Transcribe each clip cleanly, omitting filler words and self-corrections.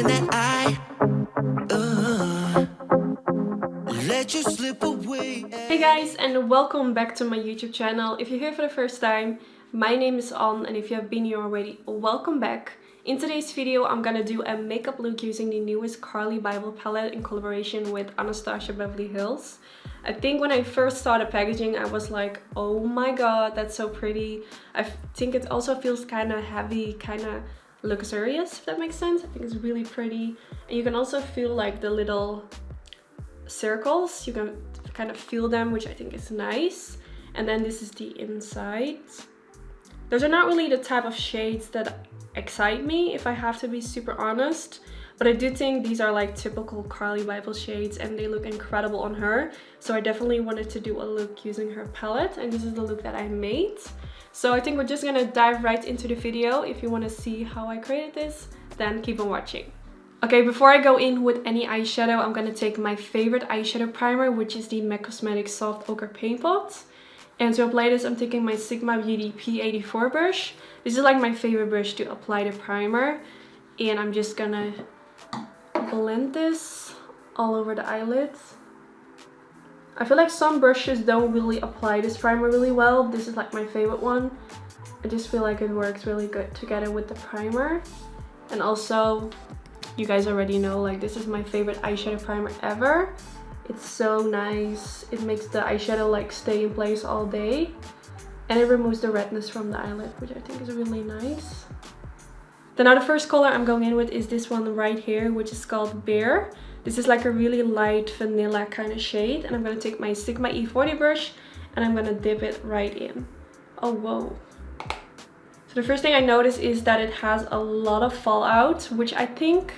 something that I let you slip away. Hey guys, and welcome back to my YouTube channel. If you're here for the first time, my name is Anne, and if you have been here already, welcome back. In today's video, I'm gonna do a makeup look using the newest Carli Bybel palette in collaboration with Natasha Beverly Hills. I think when I first saw the packaging, I was like, oh my god, that's so pretty. I think it also feels kind of heavy, kind of luxurious, if that makes sense. I think it's really pretty. And you can also feel like the little circles. You can kind of feel them, which I think is nice. And then this is the inside. Those are not really the type of shades that excite me, if I have to be super honest, but I do think these are like typical Carli Bybel shades and they look incredible on her. So I definitely wanted to do a look using her palette, and this is the look that I made. So I think we're just gonna dive right into the video. If you want to see how I created this, then keep on watching. Okay, before I go in with any eyeshadow, I'm gonna take my favorite eyeshadow primer, which is the MAC Cosmetics Soft Ochre Paint Pot. And to apply this, I'm taking my Sigma Beauty P84 brush. This is like my favorite brush to apply the primer. And I'm just gonna blend this all over the eyelids. I feel like some brushes don't really apply this primer really well. This is like my favorite one. I just feel like it works really good together with the primer. And also, you guys already know, like, this is my favorite eyeshadow primer ever. It's so nice. It makes the eyeshadow like stay in place all day, and it removes the redness from the eyelid, which I think is really nice. Then now the first color I'm going in with is this one right here, which is called Bear. This is like a really light vanilla kind of shade, and I'm going to take my Sigma E40 brush and I'm going to dip it right in. Oh whoa. So the first thing I notice is that it has a lot of fallout, which I think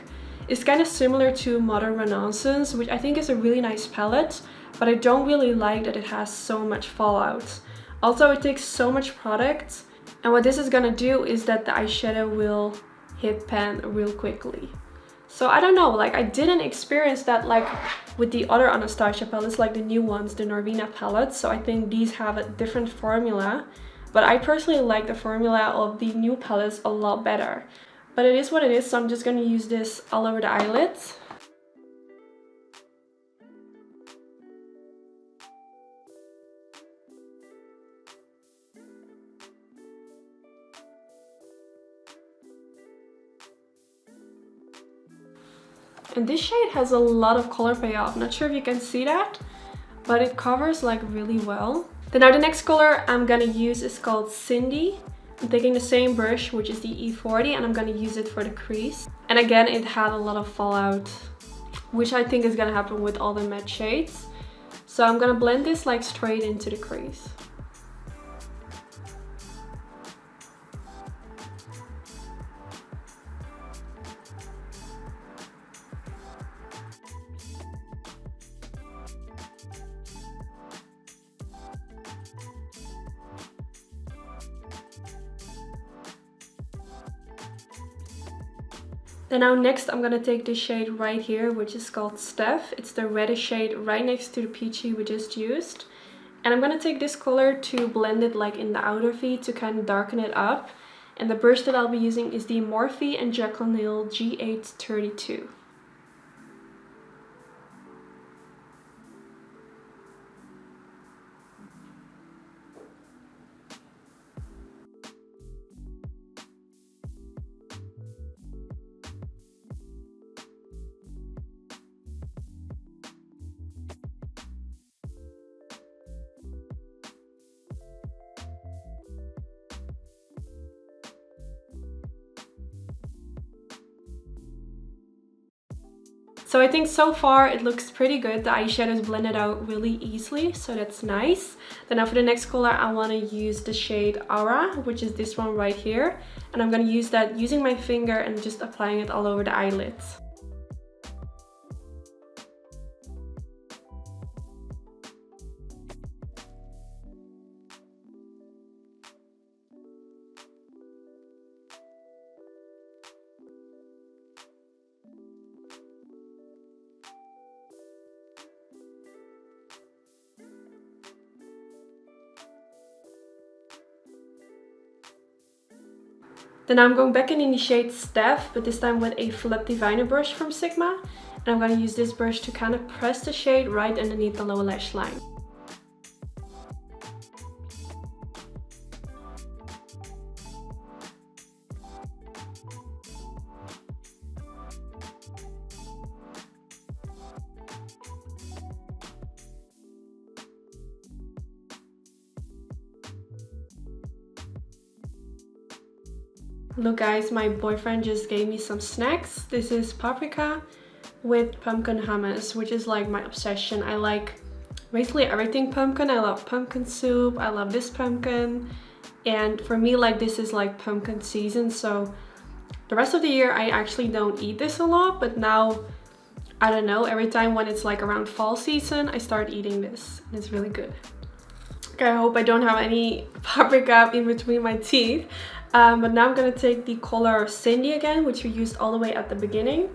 is kind of similar to Modern Renaissance, which I think is a really nice palette, but I don't really like that it has so much fallout. Also, it takes so much product, and what this is gonna do is that the eyeshadow will hit pan real quickly. So I don't know, like, I didn't experience that like with the other Anastasia palettes, like the new ones, the Norvina palettes. So I think these have a different formula, but I personally like the formula of the new palettes a lot better. But it is what it is, so I'm just going to use this all over the eyelids. And this shade has a lot of color payoff. Not sure if you can see that, but it covers like really well. Then now the next color I'm going to use is called Cindy. I'm taking the same brush, which is the E40, and I'm going to use it for the crease. And again, it had a lot of fallout, which I think is going to happen with all the matte shades. So I'm going to blend this like straight into the crease. Then now next I'm gonna take this shade right here, which is called Steph. It's the reddish shade right next to the peachy we just used. And I'm gonna take this color to blend it like in the outer V to kind of darken it up. And the brush that I'll be using is the Morphe and Jaclyn Hill G832. So I think so far it looks pretty good. The eyeshadow is blended out really easily, so that's nice. Then now for the next color, I want to use the shade Aura, which is this one right here. And I'm going to use that using my finger and just applying it all over the eyelids. Then I'm going back in the shade Staff, but this time with a flat diviner brush from Sigma. And I'm going to use this brush to kind of press the shade right underneath the lower lash line. Look guys, my boyfriend just gave me some snacks. This is paprika with pumpkin hummus, which is like my obsession. I like basically everything pumpkin. I love pumpkin soup, I love this pumpkin, and for me like this is like pumpkin season, so the rest of the year I actually don't eat this a lot, but now I don't know, every time when it's like around fall season I start eating this and it's really good. Okay, I hope I don't have any paprika in between my teeth. But now I'm going to take the color Cindy again, which we used all the way at the beginning,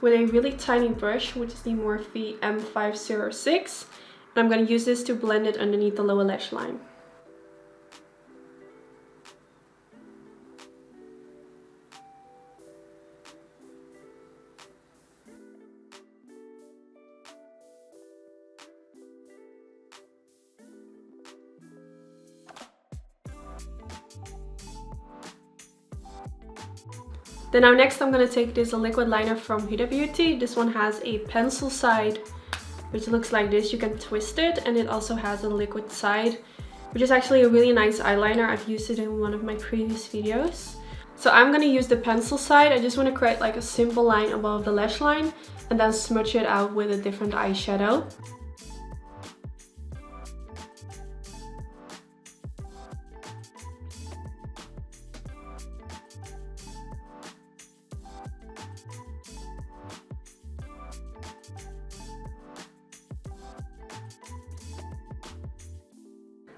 with a really tiny brush, which is the Morphe M506. And I'm going to use this to blend it underneath the lower lash line. Then now next I'm going to take this liquid liner from Huda Beauty. This one has a pencil side, which looks like this. You can twist it, and it also has a liquid side, which is actually a really nice eyeliner. I've used it in one of my previous videos. So I'm going to use the pencil side. I just want to create like a simple line above the lash line and then smudge it out with a different eyeshadow.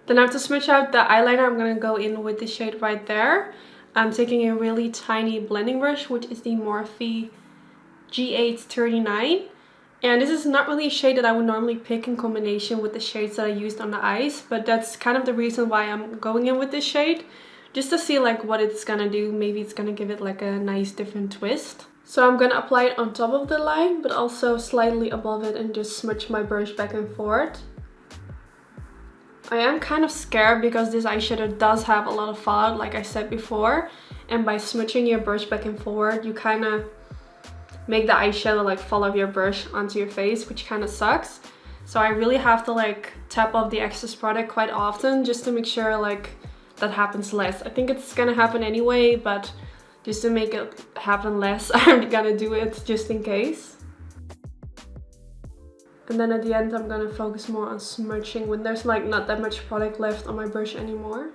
Then now to smudge out the eyeliner, I'm going to go in with the shade right there. I'm taking a really tiny blending brush, which is the Morphe G839. And this is not really a shade that I would normally pick in combination with the shades that I used on the eyes. But that's kind of the reason why I'm going in with this shade. Just to see like what it's going to do. Maybe it's going to give it like a nice different twist. So I'm going to apply it on top of the line, but also slightly above it, and just smudge my brush back and forth. I am kind of scared because this eyeshadow does have a lot of fallout, like I said before, and by smudging your brush back and forward you kind of make the eyeshadow like fall off your brush onto your face, which kind of sucks. So I really have to like tap off the excess product quite often just to make sure like that happens less. I think it's gonna happen anyway, but just to make it happen less I'm gonna do it just in case. And then at the end I'm gonna focus more on smudging when there's like not that much product left on my brush anymore.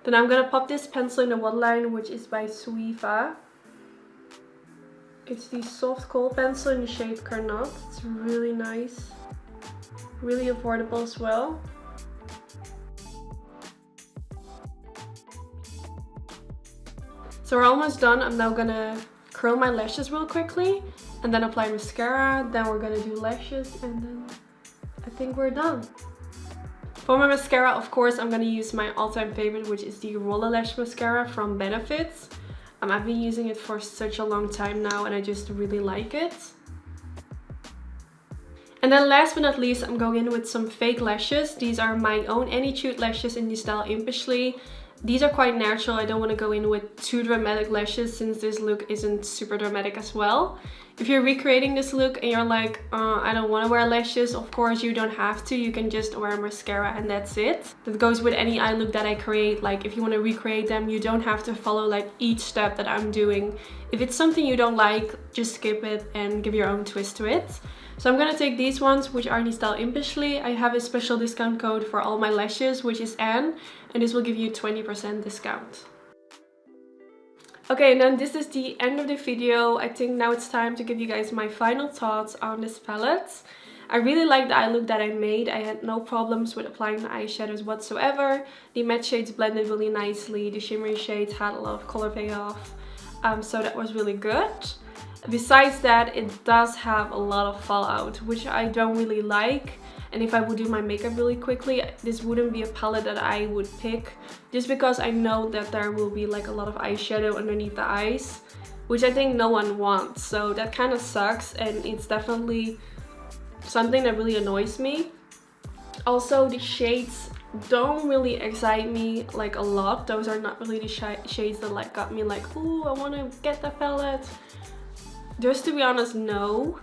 Then I'm gonna pop this pencil in the waterline, which is by Suiva. It's the soft kohl pencil in the shade Carnot. It's really nice, really affordable as well. So we're almost done. I'm now gonna curl my lashes real quickly and then apply mascara. Then we're gonna do lashes, and then I think we're done. For my mascara, of course, I'm gonna use my all-time favorite, which is the Roller Lash Mascara from Benefits. I've been using it for such a long time now and I just really like it. And then last but not least, I'm going in with some fake lashes. These are my own Anytude lashes in the style Impishly. These are quite natural. I don't want to go in with too dramatic lashes since this look isn't super dramatic as well. If you're recreating this look and you're like, I don't want to wear lashes, of course you don't have to. You can just wear mascara and that's it. That goes with any eye look that I create. Like if you want to recreate them, you don't have to follow like each step that I'm doing. If it's something you don't like, just skip it and give your own twist to it. So I'm going to take these ones, which are in the style Impishly. I have a special discount code for all my lashes, which is Anne, and this will give you 20% discount. Okay, and then this is the end of the video. I think now it's time to give you guys my final thoughts on this palette. I really liked the eye look that I made. I had no problems with applying the eyeshadows whatsoever. The matte shades blended really nicely. The shimmery shades had a lot of color payoff. So that was really good. Besides that, it does have a lot of fallout, which I don't really like. And if I would do my makeup really quickly, this wouldn't be a palette that I would pick, just because I know that there will be like a lot of eyeshadow underneath the eyes, which I think no one wants. So that kind of sucks, and it's definitely something that really annoys me. Also, the shades don't really excite me like a lot. Those are not really the shades that like got me like, ooh, I want to get the palette. Just to be honest, no.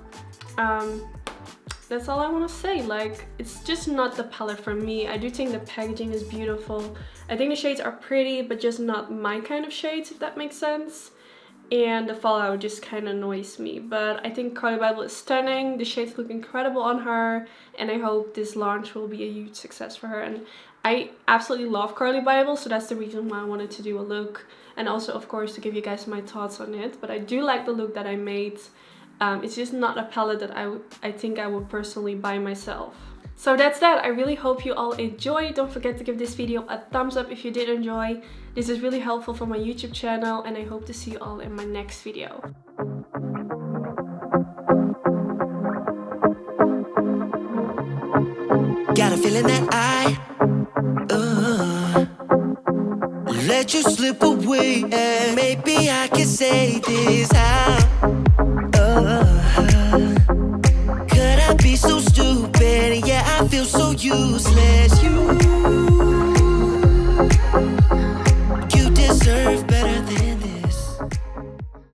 That's all I want to say. Like, it's just not the palette for me. I do think the packaging is beautiful. I think the shades are pretty, but just not my kind of shades, if that makes sense. And the fallout just kind of annoys me. But I think Carli Bybel is stunning. The shades look incredible on her, and I hope this launch will be a huge success for her. And I absolutely love Carli Bybel, so that's the reason why I wanted to do a look, and also of course to give you guys my thoughts on it. But I do like the look that I made. It's just not a palette that I think I would personally buy myself. So that's that. I really hope you all enjoyed. Don't forget to give this video a thumbs up if you did enjoy. This is really helpful for my YouTube channel, and I hope to see you all in my next video. Got a feeling that I let you slip away, and maybe I can say this out. Could I be so stupid? Yeah, I feel so useless. You